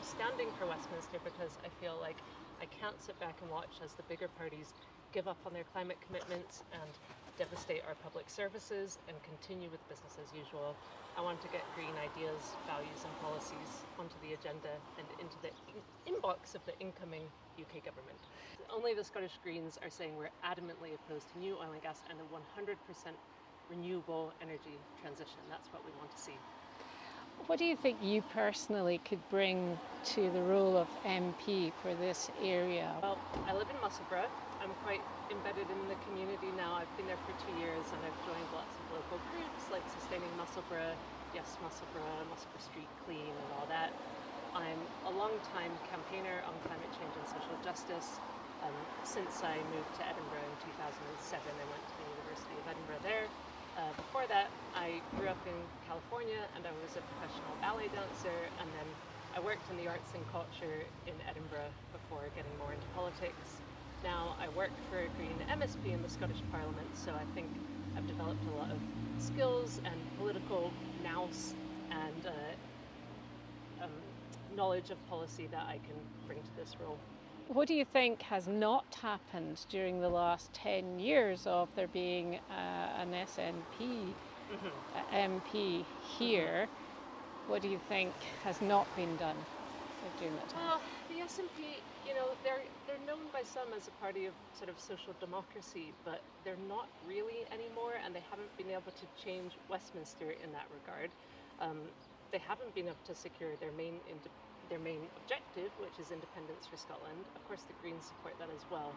I'm standing for Westminster because I feel like I can't sit back and watch as the bigger parties give up on their climate commitments and devastate our public services and continue with business as usual. I want to get green ideas, values and policies onto the agenda and into the inbox of the incoming UK government. Only the Scottish Greens are saying we're adamantly opposed to new oil and gas and a 100% renewable energy transition. That's what we want to see. What do you think you personally could bring to the role of MP for this area? Well, I live in Musselburgh. I'm quite embedded in the community now. I've been there for 2 years and I've joined lots of local groups like Sustaining Musselburgh, Yes Musselburgh, Musselburgh Street Clean and all that. I'm a long-time campaigner on climate change and social justice. Since I moved to Edinburgh in 2007, I went to the University of Edinburgh there. Before that, I grew up in California and I was a professional ballet dancer, and then I worked in the arts and culture in Edinburgh before getting more into politics. Now I work for a Green MSP in the Scottish Parliament, so I think I've developed a lot of skills and political nous and knowledge of policy that I can bring to this role. What do you think has not happened during the last 10 years of there being an SNP MP here? What do you think has not been done during that time? Well, the SNP, they're known by some as a party of sort of social democracy, but they're not really anymore, and they haven't been able to change Westminster in that regard. They haven't been able to secure their main objective, which is independence for Scotland. Of course, the Greens support that as well.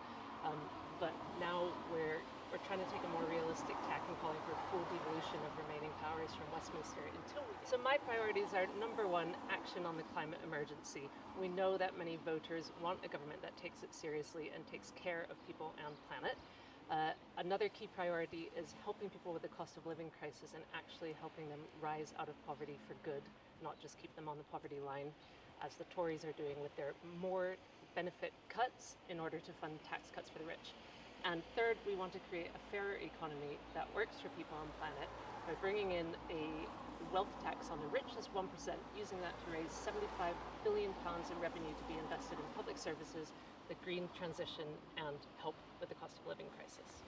But now we're trying to take a more realistic tack and calling for full devolution of remaining powers from Westminster until we... So my priorities are, number one, action on the climate emergency. We know that many voters want a government that takes it seriously and takes care of people and planet. Another key priority is helping people with the cost of living crisis and actually helping them rise out of poverty for good, not just keep them on the poverty line, as the Tories are doing with their more benefit cuts in order to fund tax cuts for the rich. And third, we want to create a fairer economy that works for people on the planet by bringing in a wealth tax on the richest 1%, using that to raise £75 billion in revenue to be invested in public services, the green transition, and help with the cost of living crisis.